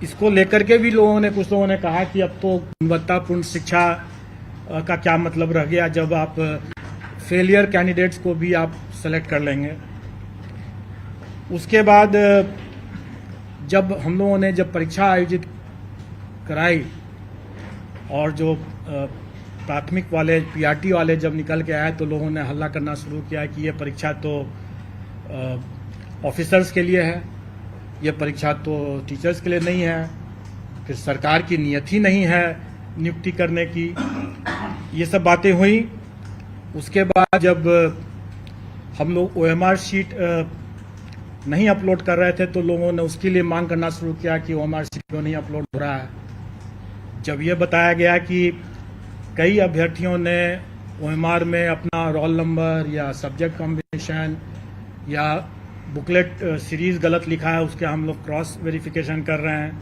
इसको लेकर के भी कुछ लोगों ने कहा कि अब तो गुणवत्तापूर्ण शिक्षा का क्या मतलब रह गया जब आप फेलियर कैंडिडेट्स को भी आप सेलेक्ट कर लेंगे। उसके बाद जब हम लोगों ने परीक्षा आयोजित कराई और जो प्राथमिक वाले पीआरटी वाले जब निकल के आए तो लोगों ने हल्ला करना शुरू किया कि ये परीक्षा तो ऑफिसर्स के लिए है, ये परीक्षा तो टीचर्स के लिए नहीं है, फिर सरकार की नियत ही नहीं है नियुक्ति करने की। ये सब बातें हुई। उसके बाद जब हम लोग ओएमआर शीट नहीं अपलोड कर रहे थे तो लोगों ने उसके लिए मांग करना शुरू किया कि ओएमआर शीट क्यों नहीं अपलोड हो रहा है। जब ये बताया गया कि कई अभ्यर्थियों ने ओएमआर में अपना रोल नंबर या सब्जेक्ट कॉम्बिनेशन या बुकलेट सीरीज गलत लिखा है, उसके हम लोग क्रॉस वेरिफिकेशन कर रहे हैं,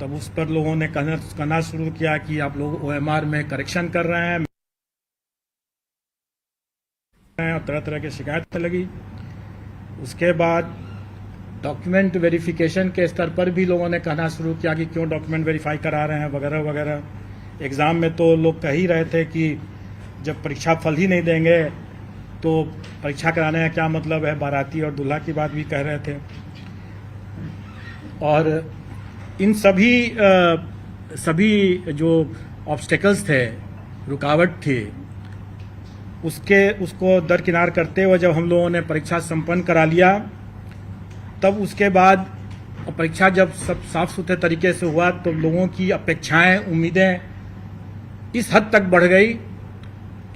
तब उस पर लोगों ने कहना शुरू किया कि आप लोग ओएमआर में करेक्शन कर रहे हैं और तरह तरह की शिकायतें लगी। उसके बाद डॉक्यूमेंट वेरिफिकेशन के स्तर पर भी लोगों ने कहना शुरू किया कि क्यों डॉक्यूमेंट वेरीफाई करा रहे हैं वगैरह वगैरह। एग्ज़ाम में तो लोग कह ही रहे थे कि जब परीक्षा फल ही नहीं देंगे तो परीक्षा कराने का क्या मतलब है, बाराती और दूल्हा की बात भी कह रहे थे। और इन सभी जो ऑब्स्टेकल्स थे, रुकावट थी, उसको दरकिनार करते हुए जब हम लोगों ने परीक्षा संपन्न करा लिया, तब उसके बाद परीक्षा जब सब साफ सुथरे तरीके से हुआ तो लोगों की अपेक्षाएं, उम्मीदें इस हद तक बढ़ गई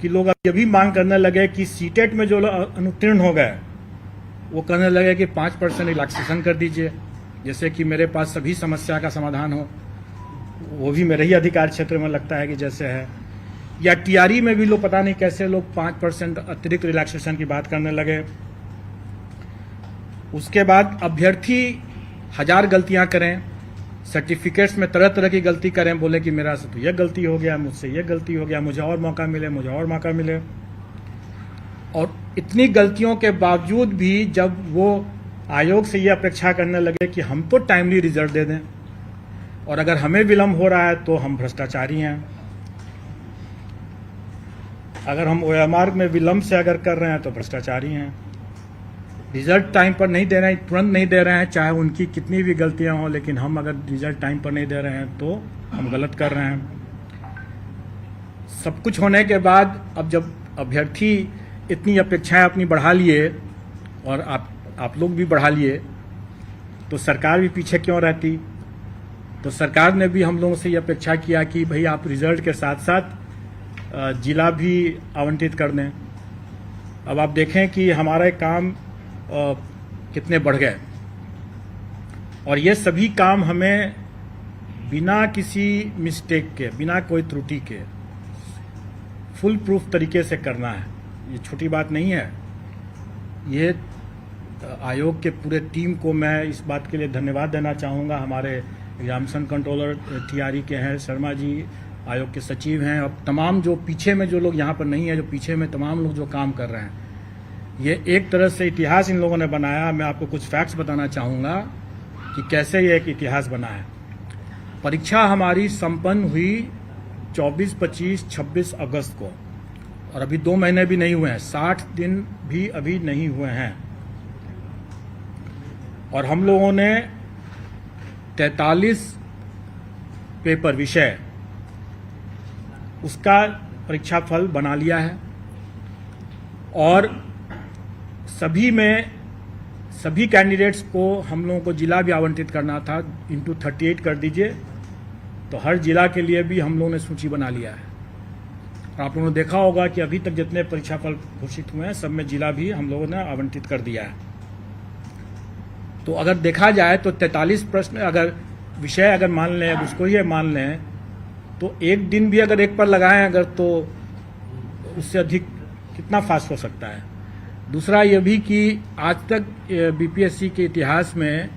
कि लोग अब ये भी मांग करने लगे कि सीटेट में जो अनुत्तीर्ण हो गए वो कहने लगे कि 5% रिलैक्सेशन कर दीजिए, जैसे कि मेरे पास सभी समस्या का समाधान हो। वो भी मेरे ही अधिकार क्षेत्र में लगता है कि जैसे है। या टीआरई में भी लोग पता नहीं कैसे लोग 5% अतिरिक्त रिलैक्सेशन की बात करने लगे। उसके बाद अभ्यर्थी 1000 गलतियां करें, सर्टिफिकेट्स में तरह तरह की गलती करें, बोले कि मेरा से तो यह गलती हो गया, मुझसे यह गलती हो गया, मुझे और मौका मिले, मुझे और मौका मिले। और इतनी गलतियों के बावजूद भी जब वो आयोग से ये अपेक्षा करने लगे कि हम तो टाइमली रिजल्ट दे दें और अगर हमें विलम्ब हो रहा है तो हम भ्रष्टाचारी हैं, अगर हम ओएमआर में विलम्ब से अगर कर रहे हैं तो भ्रष्टाचारी हैं, रिजल्ट टाइम पर नहीं दे रहे हैं, तुरंत नहीं दे रहे हैं, चाहे उनकी कितनी भी गलतियां हों, लेकिन हम अगर रिजल्ट टाइम पर नहीं दे रहे हैं तो हम गलत कर रहे हैं। सब कुछ होने के बाद अब जब अभ्यर्थी इतनी अपेक्षाएं अपनी बढ़ा लिए और आप लोग भी बढ़ा लिए तो सरकार भी पीछे क्यों रहती। तो सरकार ने भी हम लोगों से ये अपेक्षा किया कि भाई आप रिजल्ट के साथ साथ जिला भी आवंटित कर दें। अब आप देखें कि हमारे काम कितने बढ़ गए और ये सभी काम हमें बिना किसी मिस्टेक के, बिना कोई त्रुटि के फुल प्रूफ तरीके से करना है। ये छोटी बात नहीं है। ये आयोग के पूरे टीम को मैं इस बात के लिए धन्यवाद देना चाहूँगा। हमारे एग्जामिनेशन कंट्रोलर टीआरई के हैं शर्मा जी, आयोग के सचिव हैं, और तमाम जो पीछे में जो लोग यहाँ पर नहीं है, जो पीछे में तमाम लोग जो काम कर रहे हैं, ये एक तरह से इतिहास इन लोगों ने बनाया। मैं आपको कुछ फैक्ट्स बताना चाहूँगा कि कैसे ये एक इतिहास बना है। परीक्षा हमारी संपन्न हुई 24, 25, 26 अगस्त को और अभी 2 महीने भी नहीं हुए हैं, 60 दिन भी अभी नहीं हुए हैं। और हम लोगों ने 43 पेपर विषय उसका परीक्षा फल बना लिया है और सभी कैंडिडेट्स को हम लोगों को जिला भी आवंटित करना था, इंटू 38 कर दीजिए, तो हर जिला के लिए भी हम लोगों ने सूची बना लिया है। और आप लोगों ने देखा होगा कि अभी तक जितने परीक्षा फल घोषित हुए हैं सब में जिला भी हम लोगों ने आवंटित कर दिया है। तो अगर देखा जाए तो 43 प्रश्न अगर विषय अगर मान लें, अब उसको ही मान लें, तो एक दिन भी अगर एक पर लगाएं अगर, तो उससे अधिक कितना फास्ट हो सकता है। दूसरा ये भी कि आज तक बीपीएससी के इतिहास में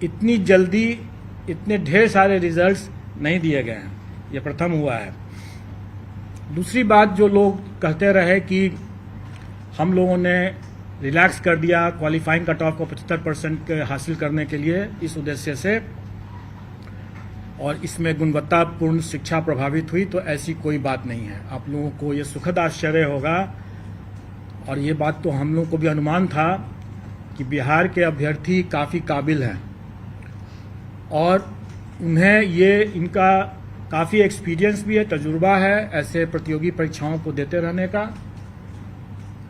इतनी जल्दी इतने ढेर सारे रिजल्ट्स नहीं दिए गए हैं, ये प्रथम हुआ है। दूसरी बात जो लोग कहते रहे कि हम लोगों ने रिलैक्स कर दिया क्वालिफाइंग कट ऑफ को 75% हासिल करने के लिए, इस उद्देश्य से और इसमें गुणवत्तापूर्ण शिक्षा प्रभावित हुई, तो ऐसी कोई बात नहीं है। आप लोगों को ये सुखद आश्चर्य होगा, और ये बात तो हम लोगों को भी अनुमान था कि बिहार के अभ्यर्थी काफ़ी काबिल हैं और उन्हें इनका काफ़ी एक्सपीरियंस भी है, तजुर्बा है ऐसे प्रतियोगी परीक्षाओं को देते रहने का,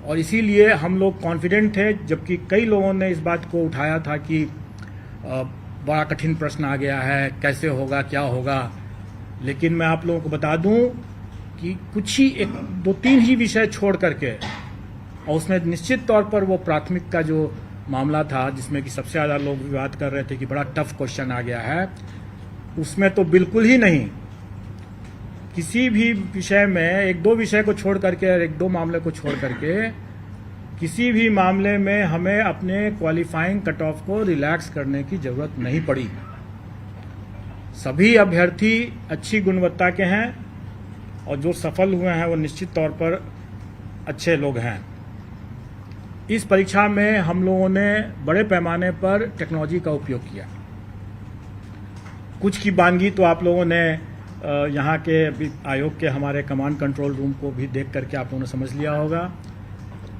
और इसीलिए हम लोग कॉन्फिडेंट थे। जबकि कई लोगों ने इस बात को उठाया था कि बड़ा कठिन प्रश्न आ गया है, कैसे होगा, क्या होगा। लेकिन मैं आप लोगों को बता दूं कि कुछ ही 2-3 ही विषय छोड़ करके, और उसमें निश्चित तौर पर वो प्राथमिक का जो मामला था जिसमें कि सबसे ज़्यादा लोग विवाद कर रहे थे कि बड़ा टफ क्वेश्चन आ गया है, उसमें तो बिल्कुल ही नहीं। किसी भी विषय में 1-2 विषय को छोड़ करके, 1-2 मामले को छोड़ करके, किसी भी मामले में हमें अपने क्वालिफाइंग कट ऑफ को रिलैक्स करने की जरूरत नहीं पड़ी। सभी अभ्यर्थी अच्छी गुणवत्ता के हैं और जो सफल हुए हैं वो निश्चित तौर पर अच्छे लोग हैं। इस परीक्षा में हम लोगों ने बड़े पैमाने पर टेक्नोलॉजी का उपयोग किया। कुछ की बानगी तो आप लोगों ने यहाँ के आयोग के हमारे कमांड कंट्रोल रूम को भी देख करके आप लोगों ने समझ लिया होगा।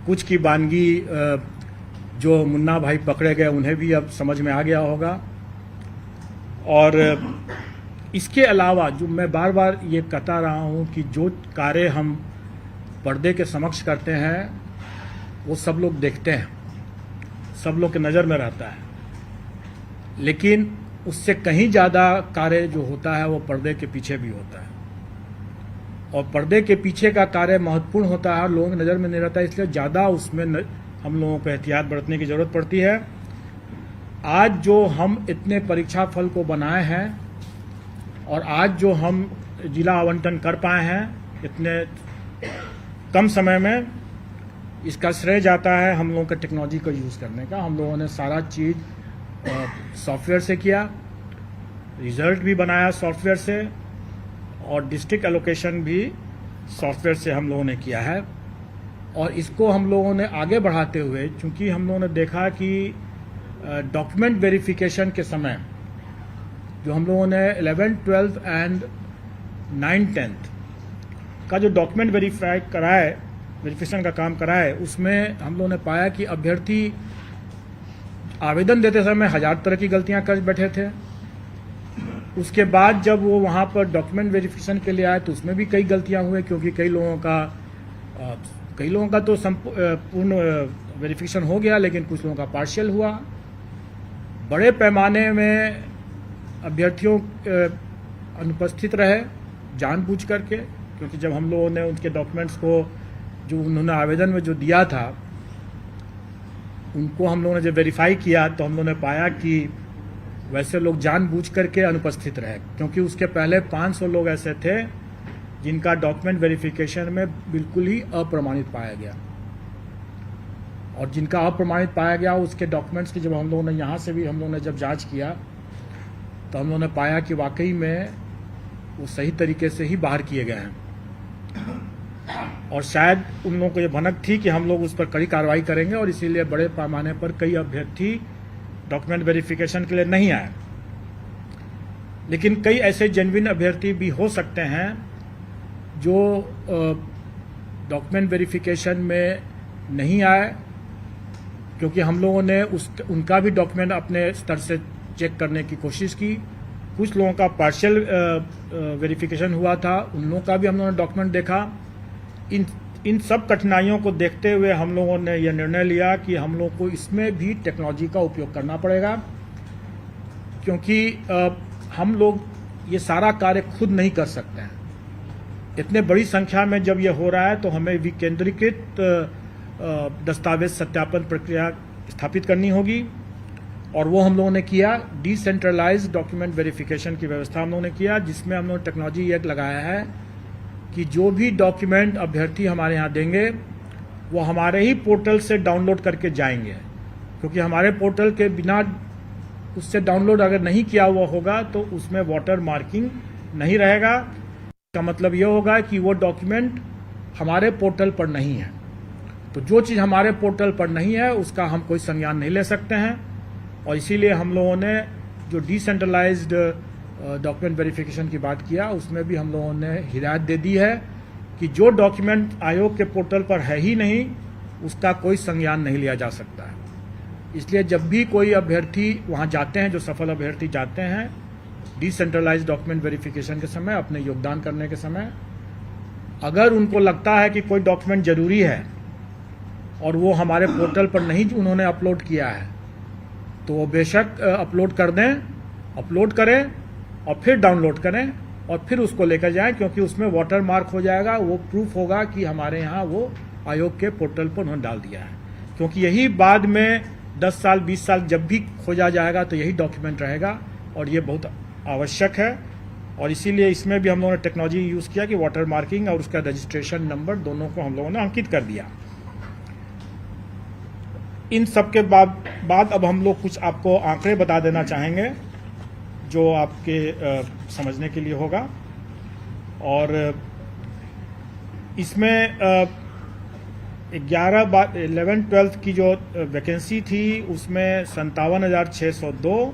कुछ की बानगी जो मुन्ना भाई पकड़े गए उन्हें भी अब समझ में आ गया होगा। और इसके अलावा जो मैं बार बार ये कहता रहा हूँ कि जो कार्य हम पर्दे के समक्ष करते हैं वो सब लोग देखते हैं, सब लोग के नज़र में रहता है, लेकिन उससे कहीं ज़्यादा कार्य जो होता है वो पर्दे के पीछे भी होता है, और पर्दे के पीछे का कार्य महत्वपूर्ण होता है, लोगों की नज़र में नहीं रहता है, इसलिए ज़्यादा उसमें हम लोगों को एहतियात बरतने की ज़रूरत पड़ती है। आज जो हम इतने परीक्षा फल को बनाए हैं और आज जो हम जिला आवंटन कर पाए हैं इतने कम समय में, इसका श्रेय जाता है हम लोगों के टेक्नोलॉजी को यूज़ करने का। हम लोगों ने सारा चीज़ सॉफ्टवेयर से किया, रिजल्ट भी बनाया सॉफ्टवेयर से, और डिस्ट्रिक्ट एलोकेशन भी सॉफ्टवेयर से हम लोगों ने किया है। और इसको हम लोगों ने आगे बढ़ाते हुए, चूंकि हम लोगों ने देखा कि डॉक्यूमेंट वेरिफिकेशन के समय जो हम लोगों ने 11th, 12th and 9th, 10th का जो डॉक्यूमेंट वेरिफिकेशन का काम कराए, उसमें हम लोगों ने पाया कि अभ्यर्थी आवेदन देते समय 1000 तरह की गलतियां कर बैठे थे। उसके बाद जब वो वहाँ पर डॉक्यूमेंट वेरिफिकेशन के लिए आए तो उसमें भी कई गलतियां हुई, क्योंकि कई लोगों का तो पूर्ण वेरिफिकेशन हो गया, लेकिन कुछ लोगों का पार्शियल हुआ। बड़े पैमाने में अभ्यर्थियों अनुपस्थित रहे जानबूझ करके, क्योंकि जब हम लोगों ने उनके डॉक्यूमेंट्स को जो उन्होंने आवेदन में जो दिया था उनको हम लोगों ने जब वेरीफाई किया तो हम लोगों ने पाया कि वैसे लोग जानबूझ करके अनुपस्थित रहे, क्योंकि उसके पहले 500 लोग ऐसे थे जिनका डॉक्यूमेंट वेरिफिकेशन में बिल्कुल ही अप्रमाणित पाया गया, और जिनका अप्रमाणित पाया गया उसके डॉक्यूमेंट्स की जब हम लोगों ने यहाँ से भी हम लोगों ने जब जांच किया तो हम लोगों ने पाया कि वाकई में वो सही तरीके से ही बाहर किए गए हैं। और शायद उन लोगों को ये भनक थी कि हम लोग उस पर कड़ी कार्रवाई करेंगे, और इसीलिए बड़े पैमाने पर कई अभ्यर्थी डॉक्यूमेंट वेरिफिकेशन के लिए नहीं आए। लेकिन कई ऐसे जेन्युइन अभ्यर्थी भी हो सकते हैं जो डॉक्यूमेंट वेरिफिकेशन में नहीं आए, क्योंकि हम लोगों ने उनका भी डॉक्यूमेंट अपने स्तर से चेक करने की कोशिश की। कुछ लोगों का पार्शियल वेरिफिकेशन हुआ था, उन लोगों का भी हम लोगों ने डॉक्यूमेंट देखा। इन सब कठिनाइयों को देखते हुए हम लोगों ने यह निर्णय लिया कि हम लोग को इसमें भी टेक्नोलॉजी का उपयोग करना पड़ेगा, क्योंकि हम लोग ये सारा कार्य खुद नहीं कर सकते हैं। इतने बड़ी संख्या में जब ये हो रहा है तो हमें विकेंद्रीकृत दस्तावेज सत्यापन प्रक्रिया स्थापित करनी होगी, और वो हम लोगों ने किया। डिसेंट्रलाइज्ड डॉक्यूमेंट वेरिफिकेशन की व्यवस्था हम लोगों ने किया, जिसमें हम लोगों ने टेक्नोलॉजी एक लगाया है कि जो भी डॉक्यूमेंट अभ्यर्थी हमारे यहाँ देंगे वो हमारे ही पोर्टल से डाउनलोड करके जाएंगे, क्योंकि हमारे पोर्टल के बिना उससे डाउनलोड अगर नहीं किया हुआ होगा तो उसमें वाटर मार्किंग नहीं रहेगा। इसका मतलब ये होगा कि वो डॉक्यूमेंट हमारे पोर्टल पर नहीं है। तो जो चीज़ हमारे पोर्टल पर नहीं है उसका हम कोई संज्ञान नहीं ले सकते हैं, और इसीलिए हम लोगों ने जो डिसेंट्रलाइज्ड डॉक्यूमेंट वेरिफिकेशन की बात किया, उसमें भी हम लोगों ने हिदायत दे दी है कि जो डॉक्यूमेंट आयोग के पोर्टल पर है ही नहीं उसका कोई संज्ञान नहीं लिया जा सकता है। इसलिए जब भी कोई अभ्यर्थी वहां जाते हैं, जो सफल अभ्यर्थी जाते हैं डिसेंट्रलाइज डॉक्यूमेंट वेरिफिकेशन के समय, अपने योगदान करने के समय, अगर उनको लगता है कि कोई डॉक्यूमेंट जरूरी है और वो हमारे पोर्टल पर नहीं उन्होंने अपलोड किया है तो वो बेशक अपलोड कर दें, अपलोड करें और फिर डाउनलोड करें और फिर उसको लेकर जाएं, क्योंकि उसमें वाटर मार्क हो जाएगा, वो प्रूफ होगा कि हमारे यहाँ वो आयोग के पोर्टल पर उन्होंने डाल दिया है। क्योंकि यही बाद में 10 साल 20 साल जब भी खोजा जाएगा तो यही डॉक्यूमेंट रहेगा और ये बहुत आवश्यक है। और इसीलिए इसमें भी हम लोगों ने टेक्नोलॉजी यूज़ किया कि वाटर मार्किंग और उसका रजिस्ट्रेशन नंबर दोनों को हम लोगों ने अंकित कर दिया। इन सब के बाद अब हम लोग कुछ आपको आंकड़े बता देना चाहेंगे जो आपके समझने के लिए होगा। और इसमें 11-12 की जो वैकेंसी थी उसमें 57,602,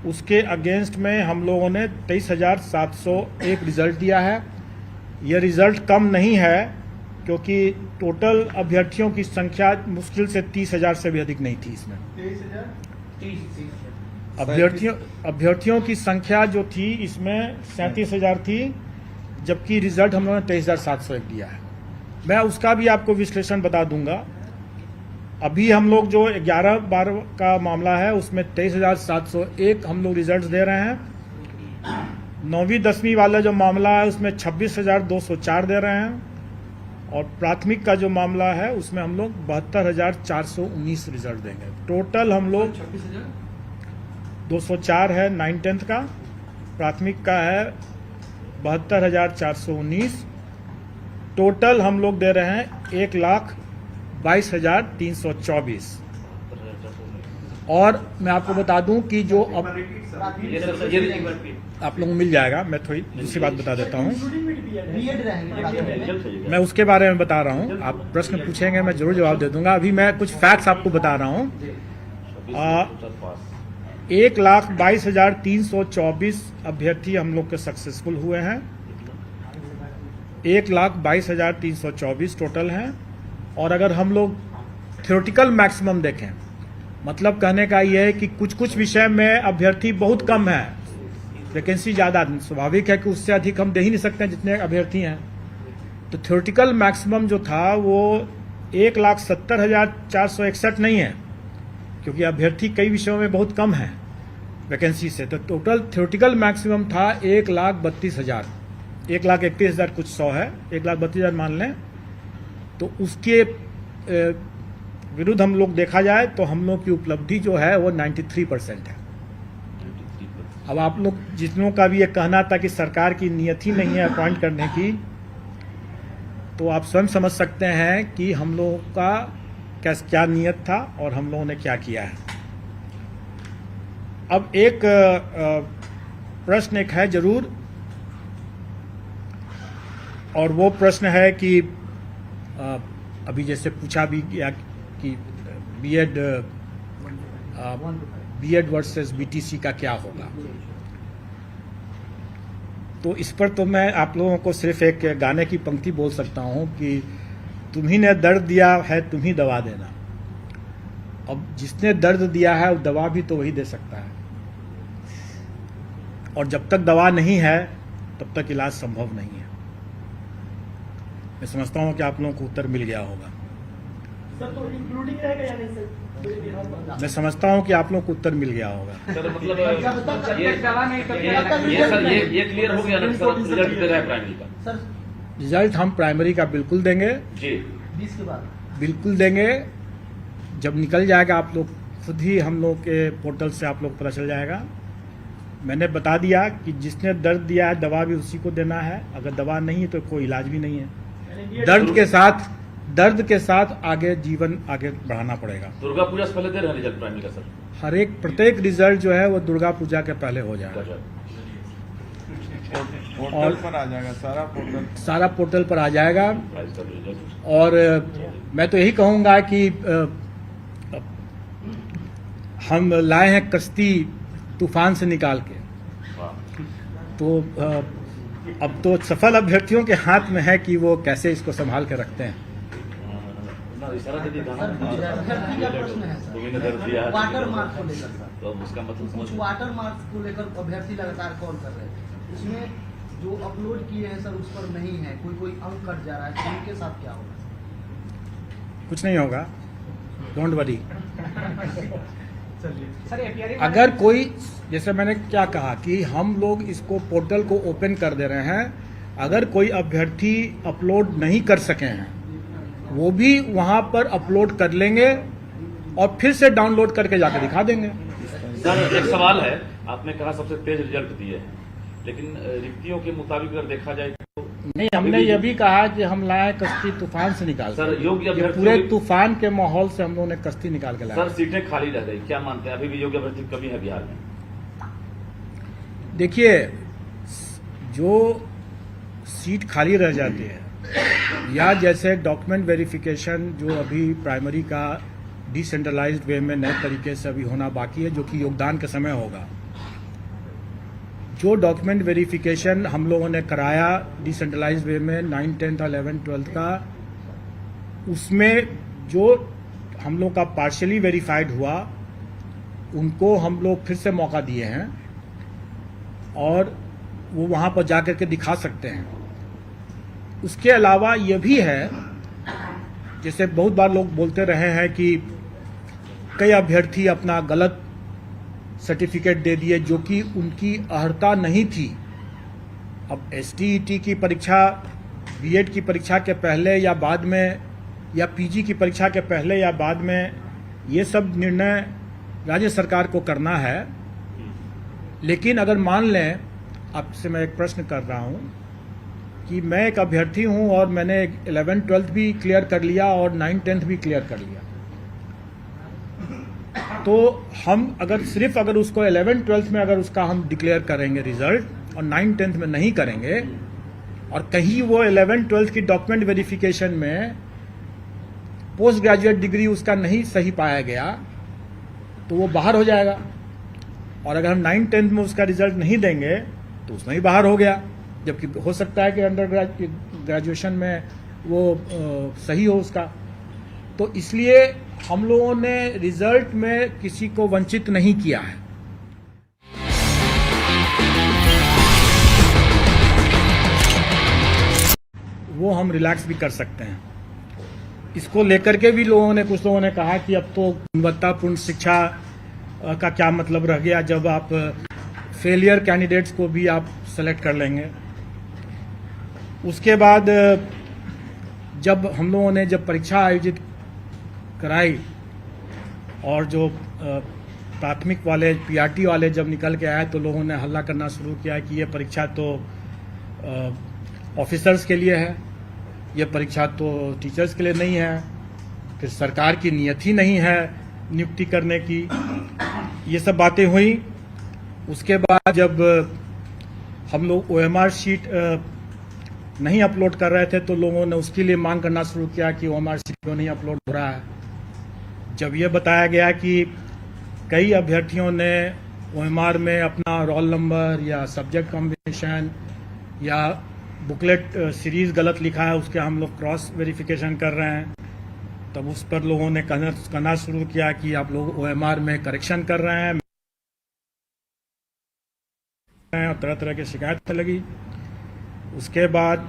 उसके अगेंस्ट में हम लोगों ने 23,701 रिजल्ट दिया है। यह रिजल्ट कम नहीं है क्योंकि टोटल अभ्यर्थियों की संख्या मुश्किल से 30,000 से भी अधिक नहीं थी। इसमें 23,000 अभ्यर्थियों की संख्या जो थी इसमें 37,000 थी, जबकि रिजल्ट हम लोगों ने 23,701 दिया है। मैं उसका भी आपको विश्लेषण बता दूंगा। अभी हम लोग जो 11-12 का मामला है उसमें 23,701 हम लोग रिजल्ट दे रहे हैं। 9वीं 10वीं वाला जो मामला है उसमें 26,204 दे रहे हैं और प्राथमिक का जो मामला है उसमें हम लोग 72,419 रिजल्ट देंगे। टोटल हम लोग 204 है 9-10 का, प्राथमिक का है 72,419। टोटल हम लोग दे रहे हैं 1,22,324। और मैं आपको बता दूं कि जो अब आप लोगों को मिल जाएगा, मैं थोड़ी दूसरी बात बता देता हूं, मैं उसके बारे में बता रहा हूं। आप प्रश्न पूछेंगे मैं जरूर जवाब दे दूंगा। अभी मैं कुछ फैक्ट्स आपको बता रहा हूं। 1,22,324 अभ्यर्थी हम लोग के सक्सेसफुल हुए हैं। 1,22,324 टोटल हैं। और अगर हम लोग थ्योरेटिकल मैक्सिमम देखें, मतलब कहने का यह है कि कुछ कुछ विषय में अभ्यर्थी बहुत कम है, वैकेंसी ज़्यादा, स्वाभाविक है कि उससे अधिक हम दे ही नहीं सकते हैं जितने अभ्यर्थी हैं। तो थ्योरेटिकल मैक्सिमम जो था वो 1,70,461 नहीं है, क्योंकि अभ्यर्थी कई विषयों में बहुत कम है वैकेंसी से। तो टोटल थ्योरेटिकल मैक्सिमम था 1,32,000, 1,31,000 कुछ 100 है, 1,32,000 मान लें। तो उसके विरुद्ध हम लोग देखा जाए तो हम लोग की उपलब्धि जो है वो 93% है। अब आप लोग जितनों का भी ये कहना था कि सरकार की नियत ही नहीं है अपॉइंट करने की, तो आप स्वयं समझ सकते हैं कि हम लोगों का क्या नियत था और हम लोगों ने क्या किया है। अब एक प्रश्न एक है जरूर, और वो प्रश्न है कि अभी जैसे पूछा भी गया कि बीएड वर्सेस बीटीसी का क्या होगा। तो इस पर तो मैं आप लोगों को सिर्फ एक गाने की पंक्ति बोल सकता हूं कि तुम्ही ने दर्द दिया है तुम ही दवा देना। अब जिसने दर्द दिया है वो दवा भी तो वही दे सकता है, और जब तक दवा नहीं है तब तक इलाज संभव नहीं है। मैं समझता हूं कि आप लोगों को उत्तर मिल गया होगा। सर तो इंक्लूडिंग रहेगा या नहीं सर? मैं समझता हूं कि आप लोगों को उत्तर मिल गया होगा। सर मतलब ये क्लियर हो गया ना सर, रिजल्ट दे रहा है प्राइमरी का। सर रिजल्ट हम प्राइमरी का बिल्कुल देंगे जी, 20 के बाद बिल्कुल देंगे। जब निकल जाएगा आप लोग खुद ही हम लोग के पोर्टल से आप लोग पता चल जाएगा। मैंने बता दिया कि जिसने दर्द दिया है दवा भी उसी को देना है, अगर दवा नहीं है तो कोई इलाज भी नहीं है। दर्द के साथ आगे जीवन आगे बढ़ाना पड़ेगा। दुर्गा पूजा से पहले दे रहे हैं रिजल्ट प्राइमरी का सर? हर एक प्रत्येक रिजल्ट जो है वो दुर्गा पूजा के पहले हो जाएगा। पोर्टल पर आ जाएगा, सारा पोर्टल पर आ जाएगा। और मैं तो यही कहूँगा कि हम लाए हैं कश्ती तूफान से निकाल के, वाह। तो अब तो सफल अभ्यर्थियों के हाथ में है कि वो कैसे इसको संभाल के रखते हैं। ना इशारा दे दिया सर, विद्यार्थी का प्रश्न है सर। तुमने दर्ज दिया है। वाटर मार्क को लेकर सर। तो अब उसका मतलब कुछ समझ वाटर मार्क्स को लेकर अभ्यर्थी लगातार कॉल कर रहे हैं, उसमें जो अपलोड किए हैं सर उस पर नहीं है, कोई अंक कट जा रहा है, तो उनके साथ क्या होगा? कुछ नहीं होगा, डोंट वरी। सर अगर कोई, जैसे मैंने क्या कहा कि हम लोग इसको पोर्टल को ओपन कर दे रहे हैं, अगर कोई अभ्यर्थी अपलोड नहीं कर सके हैं वो भी वहां पर अपलोड कर लेंगे और फिर से डाउनलोड करके जाकर दिखा देंगे। सर एक सवाल है, आपने कहा सबसे तेज रिजल्ट दिए हैं, लेकिन रिक्तियों के मुताबिक अगर देखा जाए तो नहीं, हमने ये भी कहा कि हम लाए कश्ती तूफान से निकाल सर, योग्य ये अभ्यर्थी पूरे भी- तूफान के माहौल से हम लोगों ने कश्ती निकाल के सर लाया। सीटें खाली रह गई, क्या मानते हैं अभी भी योग्य अभ्यर्थी की कमी है बिहार में? देखिए, जो सीट खाली रह जाती है या जैसे डॉक्यूमेंट वेरिफिकेशन जो अभी प्राइमरी का डिसेंट्रलाइज्ड वे में नए तरीके से अभी होना बाकी है, जो कि योगदान के समय होगा। जो डॉक्यूमेंट वेरिफिकेशन हम लोगों ने कराया डिसेंट्रलाइज्ड वे में 9th 10th 11th 12th का, उसमें जो हम लोग का पार्शियली वेरीफाइड हुआ उनको हम लोग फिर से मौका दिए हैं और वो वहाँ पर जाकर के दिखा सकते हैं। उसके अलावा ये भी है, जैसे बहुत बार लोग बोलते रहे हैं कि कई अभ्यर्थी अपना गलत सर्टिफिकेट दे दिए जो कि उनकी अर्हता नहीं थी। अब STET की परीक्षा B.Ed की परीक्षा के पहले या बाद में या PG की परीक्षा के पहले या बाद में, ये सब निर्णय राज्य सरकार को करना है। लेकिन अगर मान लें, आपसे मैं एक प्रश्न कर रहा हूं कि मैं एक अभ्यर्थी हूं और मैंने 11th 12th भी क्लियर कर लिया और 9th 10th भी क्लियर कर लिया, तो हम अगर उसको 11th 12th में अगर उसका हम डिक्लेयर करेंगे रिजल्ट और 9th 10th में नहीं करेंगे और कहीं वो 11th 12th की डॉक्यूमेंट वेरिफिकेशन में पोस्ट ग्रेजुएट डिग्री उसका नहीं सही पाया गया तो वो बाहर हो जाएगा। और अगर हम 9th 10th में उसका रिजल्ट नहीं देंगे तो उसमें ही बाहर हो गया, जबकि हो सकता है कि अंडर ग्रेजुएशन में वो सही हो उसका। तो इसलिए हम लोगों ने रिजल्ट में किसी को वंचित नहीं किया है। वो हम रिलैक्स भी कर सकते हैं। इसको लेकर के भी कुछ लोगों ने कहा कि अब तो गुणवत्तापूर्ण शिक्षा का क्या मतलब रह गया जब आप फेलियर कैंडिडेट्स को भी आप सेलेक्ट कर लेंगे। उसके बाद जब हम लोगों ने परीक्षा आयोजित कराई और जो प्राथमिक वाले PRT वाले जब निकल के आए तो लोगों ने हल्ला करना शुरू किया कि ये परीक्षा तो ऑफिसर्स के लिए है, ये परीक्षा तो टीचर्स के लिए नहीं है, फिर सरकार की नियत ही नहीं है नियुक्ति करने की। ये सब बातें हुई। उसके बाद जब हम लोग OMR शीट नहीं अपलोड कर रहे थे तो लोगों ने उसके लिए मांग करना शुरू किया कि OMR शीट क्यों नहीं अपलोड हो रहा है। जब ये बताया गया कि कई अभ्यर्थियों ने OMR में अपना रोल नंबर या सब्जेक्ट कॉम्बिनेशन या बुकलेट सीरीज गलत लिखा है, उसके हम लोग क्रॉस वेरिफिकेशन कर रहे हैं, तब उस पर लोगों ने कहना शुरू किया कि आप लोग OMR में करेक्शन कर रहे हैं और तरह तरह की शिकायत लगी। उसके बाद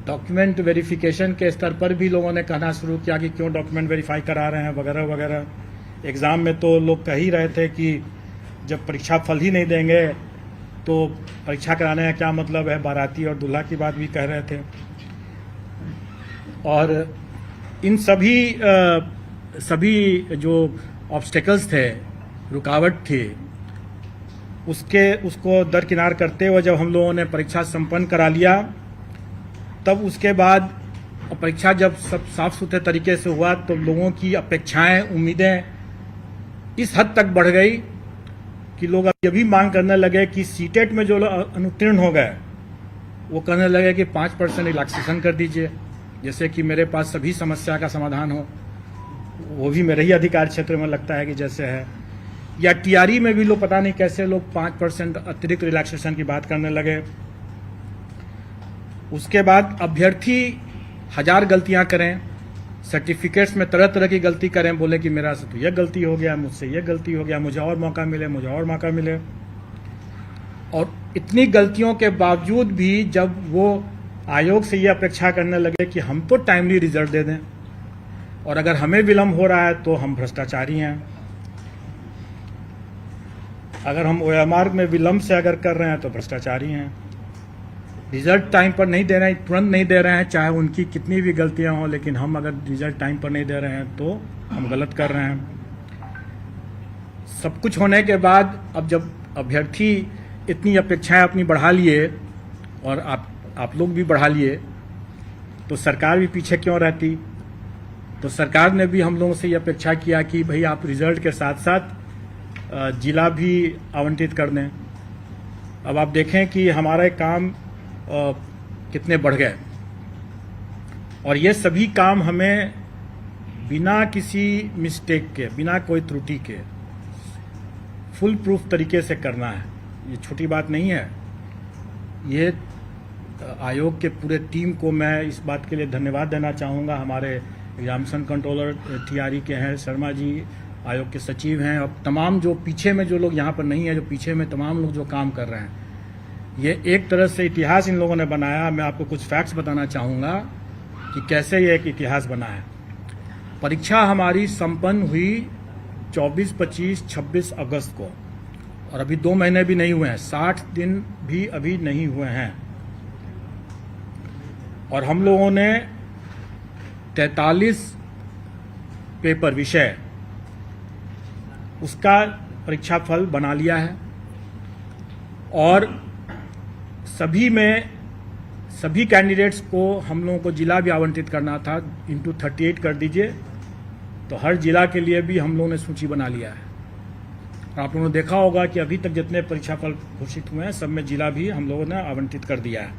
डॉक्यूमेंट वेरिफिकेशन के स्तर पर भी लोगों ने कहना शुरू किया कि क्यों डॉक्यूमेंट वेरीफाई करा रहे हैं वगैरह वगैरह। एग्ज़ाम में तो लोग कह ही रहे थे कि जब परीक्षा फल ही नहीं देंगे तो परीक्षा कराने का क्या मतलब है, बाराती और दूल्हा की बात भी कह रहे थे। और इन सभी जो ऑब्स्टेकल्स थे, रुकावट थी, उसको दरकिनार करते हुए जब हम लोगों ने परीक्षा संपन्न करा लिया, तब उसके बाद परीक्षा जब सब साफ सुथरे तरीके से हुआ तो लोगों की अपेक्षाएं, उम्मीदें इस हद तक बढ़ गई कि लोग अब ये भी मांग करने लगे कि सीटेट में जो अनुत्तीर्ण हो गए वो कहने लगे कि 5% रिलैक्सेशन कर दीजिए, जैसे कि मेरे पास सभी समस्या का समाधान हो। वो भी मेरे ही अधिकार क्षेत्र में लगता है कि जैसे है। या टीआरई में भी लोग पता नहीं कैसे लोग 5% अतिरिक्त रिलैक्सेशन की बात करने लगे। उसके बाद अभ्यर्थी 1000 गलतियां करें, सर्टिफिकेट्स में तरह तरह की गलती करें, बोले कि मेरा से तो यह गलती हो गया, मुझसे यह गलती हो गया, मुझे और मौका मिले, मुझे और मौका मिले। और इतनी गलतियों के बावजूद भी जब वो आयोग से ये अपेक्षा करने लगे कि हम तो टाइमली रिजल्ट दे दें और अगर हमें विलम्ब हो रहा है तो हम भ्रष्टाचारी हैं। अगर हम ओएमआर में विलम्ब से अगर कर रहे हैं तो भ्रष्टाचारी हैं। रिजल्ट टाइम पर नहीं दे रहे हैं, तुरंत नहीं दे रहे हैं, चाहे उनकी कितनी भी गलतियां हों, लेकिन हम अगर रिजल्ट टाइम पर नहीं दे रहे हैं तो हम गलत कर रहे हैं। सब कुछ होने के बाद अब जब अभ्यर्थी इतनी अपेक्षाएं अपनी बढ़ा लिए और आप लोग भी बढ़ा लिए तो सरकार भी पीछे क्यों रहती। तो सरकार ने भी हम लोगों से ये अपेक्षा किया कि भाई आप रिजल्ट के साथ साथ जिला भी आवंटित कर दें। अब आप देखें कि हमारे काम कितने बढ़ गए और ये सभी काम हमें बिना किसी मिस्टेक के, बिना कोई त्रुटि के फुल प्रूफ तरीके से करना है। ये छोटी बात नहीं है। ये आयोग के पूरे टीम को मैं इस बात के लिए धन्यवाद देना चाहूँगा। हमारे एग्जामिनेशन कंट्रोलर टीआरई के हैं शर्मा जी, आयोग के सचिव हैं, और तमाम जो पीछे में जो लोग यहाँ पर नहीं है, जो पीछे में तमाम लोग जो काम कर रहे हैं, ये एक तरह से इतिहास इन लोगों ने बनाया। मैं आपको कुछ फैक्ट्स बताना चाहूँगा कि कैसे ये एक इतिहास बना है। परीक्षा हमारी संपन्न हुई 24, 25, 26 अगस्त को और अभी 2 महीने भी नहीं हुए हैं, 60 दिन भी अभी नहीं हुए हैं और हम लोगों ने 43 पेपर विषय उसका परीक्षा फल बना लिया है और सभी कैंडिडेट्स को हम लोगों को जिला भी आवंटित करना था, इंटू 38 कर दीजिए, तो हर जिला के लिए भी हम लोगों ने सूची बना लिया है। आप लोगों ने देखा होगा कि अभी तक जितने परीक्षा फल घोषित हुए हैं सब में जिला भी हम लोगों ने आवंटित कर दिया है।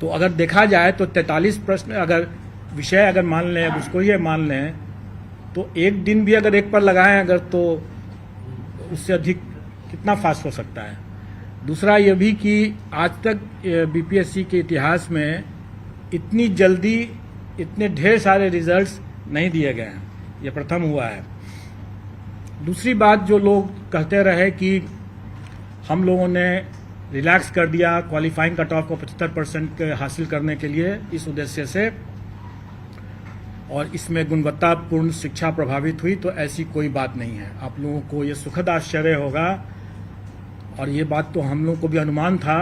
तो अगर देखा जाए तो 43 प्रश्न अगर विषय अगर मान लें, अब उसको ही मान लें, तो एक दिन भी अगर एक पर लगाएं अगर, तो उससे अधिक कितना फास्ट हो सकता है। दूसरा ये भी कि आज तक बीपीएससी के इतिहास में इतनी जल्दी इतने ढेर सारे रिजल्ट्स नहीं दिए गए हैं, ये प्रथम हुआ है। दूसरी बात, जो लोग कहते रहे कि हम लोगों ने रिलैक्स कर दिया क्वालिफाइंग कट ऑफ को 75% हासिल करने के लिए इस उद्देश्य से और इसमें गुणवत्तापूर्ण शिक्षा प्रभावित हुई, तो ऐसी कोई बात नहीं है। आप लोगों को ये सुखद आश्चर्य होगा और ये बात तो हम लोगों को भी अनुमान था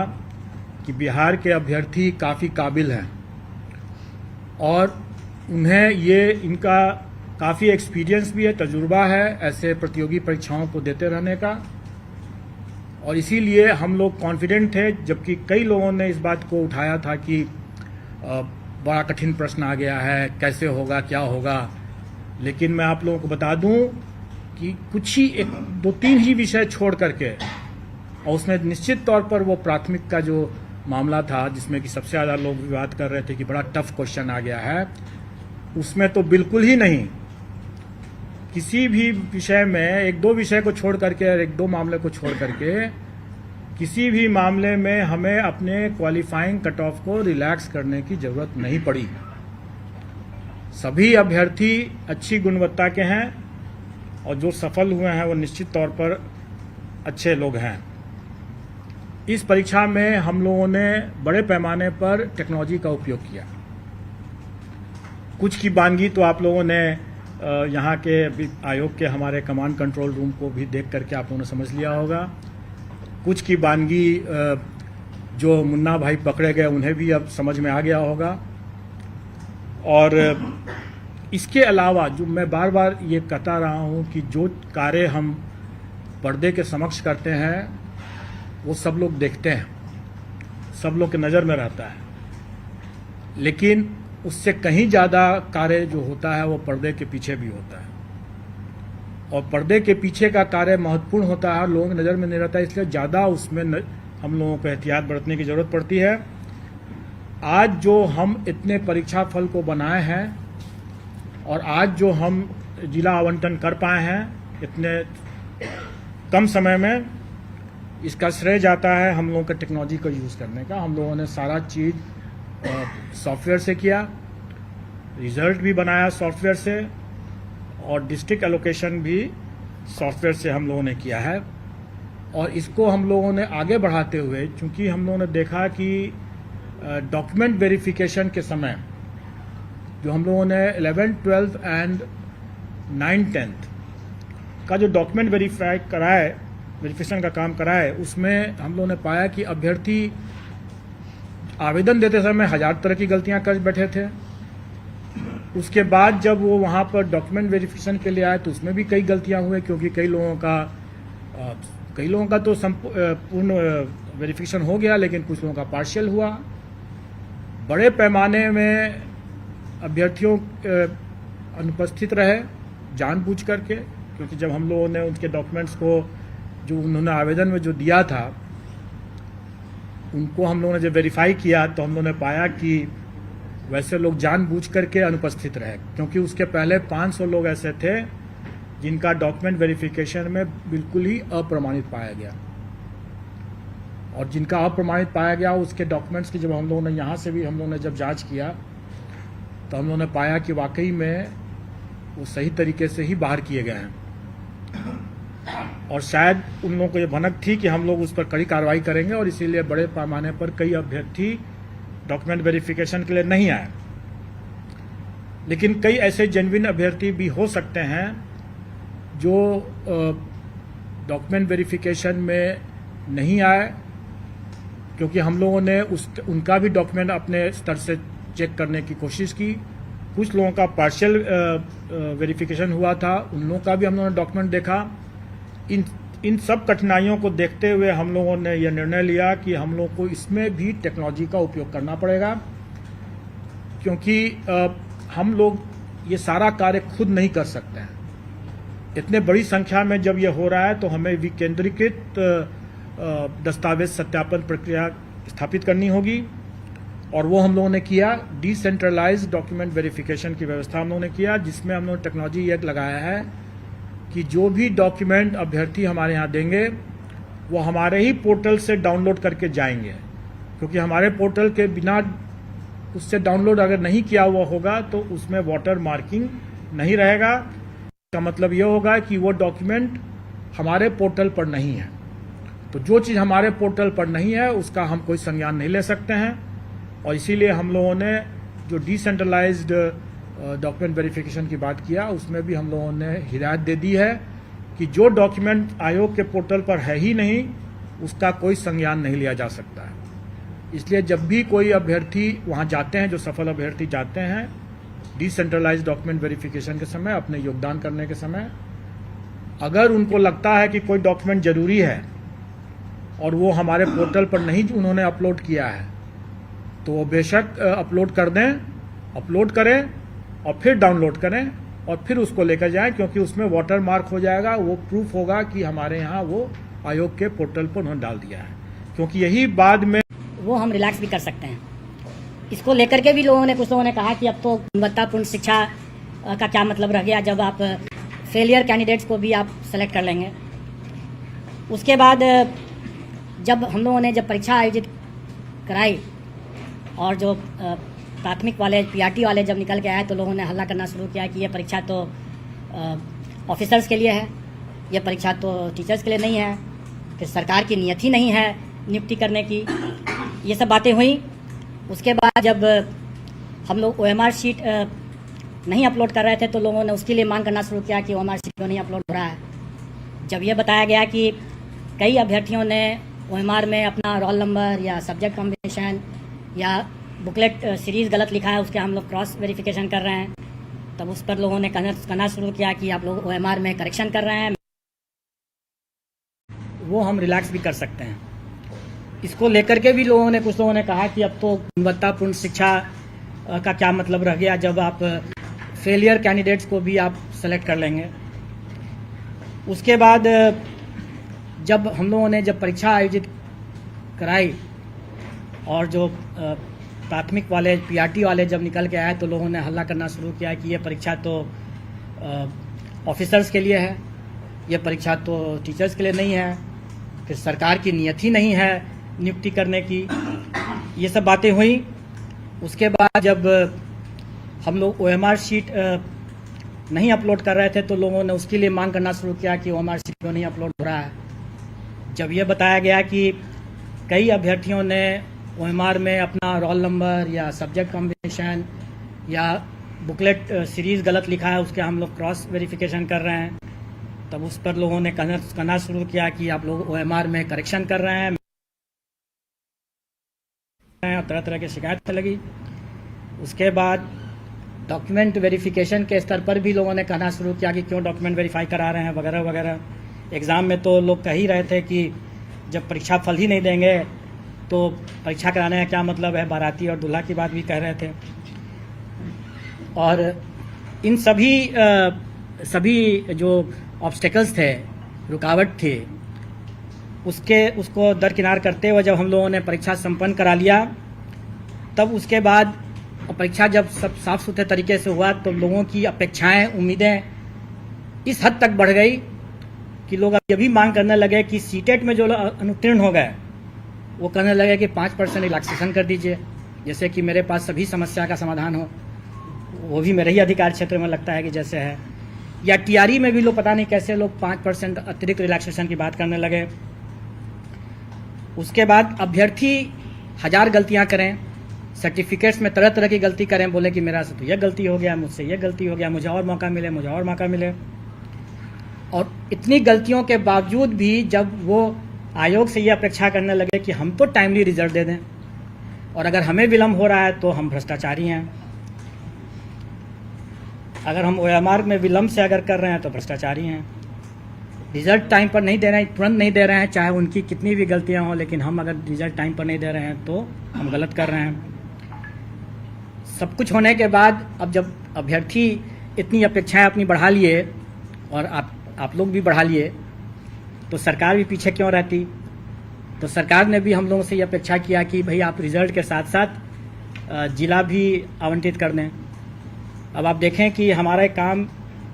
कि बिहार के अभ्यर्थी काफ़ी काबिल हैं और उन्हें ये इनका काफ़ी एक्सपीरियंस भी है, तजुर्बा है ऐसे प्रतियोगी परीक्षाओं को देते रहने का, और इसीलिए हम लोग कॉन्फिडेंट थे। जबकि कई लोगों ने इस बात को उठाया था कि बड़ा कठिन प्रश्न आ गया है, कैसे होगा, क्या होगा, लेकिन मैं आप लोगों को बता दूं कि कुछ ही 2-3 ही विषय छोड़ करके, और उसमें निश्चित तौर पर वो प्राथमिक का जो मामला था जिसमें कि सबसे ज़्यादा लोग विवाद कर रहे थे कि बड़ा टफ क्वेश्चन आ गया है, उसमें तो बिल्कुल ही नहीं। किसी भी विषय में 1-2 विषय को छोड़ करके, 1-2 मामले को छोड़ करके, किसी भी मामले में हमें अपने क्वालिफाइंग कट ऑफ को रिलैक्स करने की जरूरत नहीं पड़ी। सभी अभ्यर्थी अच्छी गुणवत्ता के हैं और जो सफल हुए हैं वो निश्चित तौर पर अच्छे लोग हैं। इस परीक्षा में हम लोगों ने बड़े पैमाने पर टेक्नोलॉजी का उपयोग किया। कुछ की बानगी तो आप लोगों ने यहाँ के आयोग के हमारे कमांड कंट्रोल रूम को भी देख करके आप लोगों ने समझ लिया होगा। कुछ की बानगी जो मुन्ना भाई पकड़े गए उन्हें भी अब समझ में आ गया होगा। और इसके अलावा जो मैं बार बार ये कहता रहा हूँ कि जो कार्य हम पर्दे के समक्ष करते हैं वो सब लोग देखते हैं, सब लोग के नज़र में रहता है, लेकिन उससे कहीं ज़्यादा कार्य जो होता है वो पर्दे के पीछे भी होता है और पर्दे के पीछे का कार्य महत्वपूर्ण होता है, लोगों की नज़र में नहीं रहता है, इसलिए ज़्यादा उसमें हम लोगों को एहतियात बरतने की ज़रूरत पड़ती है। आज जो हम इतने परीक्षा फल को बनाए हैं और आज जो हम जिला आवंटन कर पाए हैं, इतने कम समय में, इसका श्रेय जाता है हम लोगों के टेक्नोलॉजी को यूज़ करने का। हम लोगों ने सारा चीज़ सॉफ्टवेयर से किया, रिजल्ट भी बनाया सॉफ्टवेयर से, और डिस्ट्रिक्ट एलोकेशन भी सॉफ्टवेयर से हम लोगों ने किया है। और इसको हम लोगों ने आगे बढ़ाते हुए, चूंकि हम लोगों ने देखा कि डॉक्यूमेंट वेरिफिकेशन के समय जो हम लोगों ने 11th, 12th and 9th, 10th का जो डॉक्यूमेंट वेरिफिकेशन का काम कराए, उसमें हम लोगों ने पाया कि अभ्यर्थी आवेदन देते समय 1000 तरह की गलतियां कर बैठे थे। उसके बाद जब वो वहाँ पर डॉक्यूमेंट वेरिफिकेशन के लिए आए तो उसमें भी कई गलतियां हुए, क्योंकि कई लोगों का तो पूर्ण वेरिफिकेशन हो गया, लेकिन कुछ लोगों का पार्शियल हुआ। बड़े पैमाने में अभ्यर्थियों अनुपस्थित रहे जानबूझ करके, क्योंकि जब हम लोगों ने उनके डॉक्यूमेंट्स को जो उन्होंने आवेदन में जो दिया था उनको हम लोगों ने जब वेरीफाई किया तो हम लोगों ने पाया कि वैसे लोग जानबूझ करके अनुपस्थित रहे, क्योंकि उसके पहले 500 लोग ऐसे थे जिनका डॉक्यूमेंट वेरिफिकेशन में बिल्कुल ही अप्रमाणित पाया गया। और जिनका अप्रमाणित पाया गया उसके डॉक्यूमेंट्स की जब हम लोगों ने यहाँ से भी हम लोगों ने जब जांच किया तो हम लोगों ने पाया कि वाकई में वो सही तरीके से ही बाहर किए गए हैं। और शायद उन लोगों को ये भनक थी कि हम लोग उस पर कड़ी कार्रवाई करेंगे, और इसीलिए बड़े पैमाने पर कई अभ्यर्थी डॉक्यूमेंट वेरिफिकेशन के लिए नहीं आए। लेकिन कई ऐसे जेन्युइन अभ्यर्थी भी हो सकते हैं जो डॉक्यूमेंट वेरिफिकेशन में नहीं आए, क्योंकि हम लोगों ने उनका भी डॉक्यूमेंट अपने स्तर से चेक करने की कोशिश की। कुछ लोगों का पार्शियल वेरिफिकेशन हुआ था, उन लोगों का भी हम लोगों ने डॉक्यूमेंट देखा। इन सब कठिनाइयों को देखते हुए हम लोगों ने यह निर्णय लिया कि हम लोग को इसमें भी टेक्नोलॉजी का उपयोग करना पड़ेगा, क्योंकि हम लोग ये सारा कार्य खुद नहीं कर सकते हैं। इतने बड़ी संख्या में जब ये हो रहा है तो हमें विकेंद्रीकृत दस्तावेज सत्यापन प्रक्रिया स्थापित करनी होगी, और वो हम लोगों ने किया। डिसेंट्रलाइज्ड डॉक्यूमेंट वेरिफिकेशन की व्यवस्था हम लोगों ने किया, जिसमें हम लोगों ने टेक्नोलॉजी ये लगाया है कि जो भी डॉक्यूमेंट अभ्यर्थी हमारे यहाँ देंगे वो हमारे ही पोर्टल से डाउनलोड करके जाएंगे, क्योंकि हमारे पोर्टल के बिना उससे डाउनलोड अगर नहीं किया हुआ होगा तो उसमें वाटर मार्किंग नहीं रहेगा। इसका मतलब ये होगा कि वो डॉक्यूमेंट हमारे पोर्टल पर नहीं है। तो जो चीज़ हमारे पोर्टल पर नहीं है उसका हम कोई संज्ञान नहीं ले सकते हैं, और इसीलिए हम लोगों ने जो डिसेंट्रलाइज्ड डॉक्यूमेंट वेरिफिकेशन की बात किया उसमें भी हम लोगों ने हिदायत दे दी है कि जो डॉक्यूमेंट आयोग के पोर्टल पर है ही नहीं उसका कोई संज्ञान नहीं लिया जा सकता है। इसलिए जब भी कोई अभ्यर्थी वहाँ जाते हैं, जो सफल अभ्यर्थी जाते हैं डिसेंट्रलाइज्ड डॉक्यूमेंट वेरिफिकेशन के समय, अपने योगदान करने के समय, अगर उनको लगता है कि कोई डॉक्यूमेंट जरूरी है और वो हमारे पोर्टल पर नहीं उन्होंने अपलोड किया है तो वो बेशक अपलोड कर दें, अपलोड करें और फिर डाउनलोड करें और फिर उसको लेकर जाएं, क्योंकि उसमें वाटर मार्क हो जाएगा। वो प्रूफ होगा कि हमारे यहाँ वो आयोग के पोर्टल पर उन्होंने डाल दिया है, क्योंकि यही बाद में वो हम रिलैक्स भी कर सकते हैं। इसको लेकर के भी कुछ लोगों ने कहा कि अब तो गुणवत्तापूर्ण शिक्षा का क्या मतलब रह गया जब आप फेलियर कैंडिडेट्स को भी आप सेलेक्ट कर लेंगे। उसके बाद जब हम लोगों ने जब परीक्षा आयोजित कराई और जो प्राथमिक वाले पीआरटी वाले जब निकल के आए तो लोगों ने हल्ला करना शुरू किया कि ये परीक्षा तो ऑफिसर्स के लिए है, ये परीक्षा तो टीचर्स के लिए नहीं है, फिर सरकार की नीयत ही नहीं है नियुक्ति करने की। ये सब बातें हुई। उसके बाद जब हम लोग OMR शीट नहीं अपलोड कर रहे थे तो लोगों ने उसके लिए मांग करना शुरू किया कि OMR शीट क्यों नहीं अपलोड हो रहा है। जब ये बताया गया कि कई अभ्यर्थियों ने OMR में अपना रोल नंबर या सब्जेक्ट कॉम्बिनेशन या बुकलेट सीरीज़ गलत लिखा है, उसके हम लोग क्रॉस वेरिफिकेशन कर रहे हैं, तब उस पर लोगों ने कहना शुरू किया कि आप लोग OMR में करेक्शन कर रहे हैं। वो हम रिलैक्स भी कर सकते हैं। इसको लेकर के भी कुछ लोगों ने कहा कि अब तो गुणवत्तापूर्ण शिक्षा का क्या मतलब रह गया जब आप फेलियर कैंडिडेट्स को भी आप सेलेक्ट कर लेंगे। उसके बाद जब हम लोगों ने जब परीक्षा आयोजित कराई और जो प्राथमिक वाले पीआरटी वाले जब निकल के आए तो लोगों ने हल्ला करना शुरू किया कि ये परीक्षा तो ऑफिसर्स के लिए है, ये परीक्षा तो टीचर्स के लिए नहीं है, फिर सरकार की नियत ही नहीं है नियुक्ति करने की। ये सब बातें हुई। उसके बाद जब हम लोग OMR शीट नहीं अपलोड कर रहे थे तो लोगों ने उसके लिए मांग करना शुरू किया कि OMR शीट क्यों नहीं अपलोड हो रहा है। जब ये बताया गया कि कई अभ्यर्थियों ने OMR में अपना रोल नंबर या सब्जेक्ट कॉम्बिनेशन या बुकलेट सीरीज़ गलत लिखा है, उसके हम लोग क्रॉस वेरिफिकेशन कर रहे हैं, तब उस पर लोगों ने कहना शुरू किया कि आप लोग OMR में करेक्शन कर रहे हैं। तरह तरह की शिकायत लगी। उसके बाद डॉक्यूमेंट वेरिफिकेशन के स्तर पर भी लोगों ने कहना शुरू किया कि क्यों डॉक्यूमेंट वेरीफाई करा रहे हैं वगैरह वगैरह। एग्ज़ाम में तो लोग कह ही रहे थे कि जब परीक्षा फल ही नहीं देंगे तो परीक्षा कराने का क्या मतलब है, बाराती और दूल्हा की बात भी कह रहे थे। और इन सभी जो ऑब्स्टेकल्स थे, रुकावट थी, उसको दरकिनार करते हुए जब हम लोगों ने परीक्षा संपन्न करा लिया, तब उसके बाद परीक्षा जब सब साफ सुथरे तरीके से हुआ तो लोगों की अपेक्षाएं, उम्मीदें इस हद तक बढ़ गई कि लोग अब ये भी मांग करने लगे कि सीटेट में जो अनुत्तीर्ण हो गए वो कहने लगे कि 5% रिलैक्सेशन कर दीजिए, जैसे कि मेरे पास सभी समस्या का समाधान हो। वो भी मेरे ही अधिकार क्षेत्र में लगता है कि जैसे है। या TRE में भी लोग पता नहीं कैसे लोग 5% अतिरिक्त रिलैक्सेशन की बात करने लगे। उसके बाद अभ्यर्थी 1000 गलतियां करें, सर्टिफिकेट्स में तरह तरह की गलती करें, बोले कि मेरा से तो यह गलती हो गया, मुझसे यह गलती हो गया, मुझे और मौका मिले, मुझे और मौका मिले। और इतनी गलतियों के बावजूद भी जब वो आयोग से ये अपेक्षा करने लगे कि हम तो टाइमली रिजल्ट दे दें और अगर हमें विलम्ब हो रहा है तो हम भ्रष्टाचारी हैं, अगर हम OMR में विलम्ब से अगर कर रहे हैं तो भ्रष्टाचारी हैं, रिजल्ट टाइम पर नहीं दे रहे हैं, तुरंत नहीं दे रहे हैं, चाहे उनकी कितनी भी गलतियां हों, लेकिन हम अगर रिजल्ट टाइम पर नहीं दे रहे हैं तो हम गलत कर रहे हैं। सब कुछ होने के बाद अब जब अभ्यर्थी इतनी अपेक्षाएं अपनी बढ़ा लिए और आप लोग भी बढ़ा लिए तो सरकार भी पीछे क्यों रहती। तो सरकार ने भी हम लोगों से ये अपेक्षा किया कि भाई आप रिजल्ट के साथ साथ जिला भी आवंटित कर दें। अब आप देखें कि हमारे काम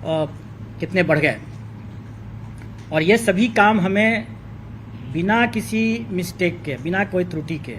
कितने बढ़ गए और ये सभी काम हमें बिना किसी मिस्टेक के, बिना कोई त्रुटि के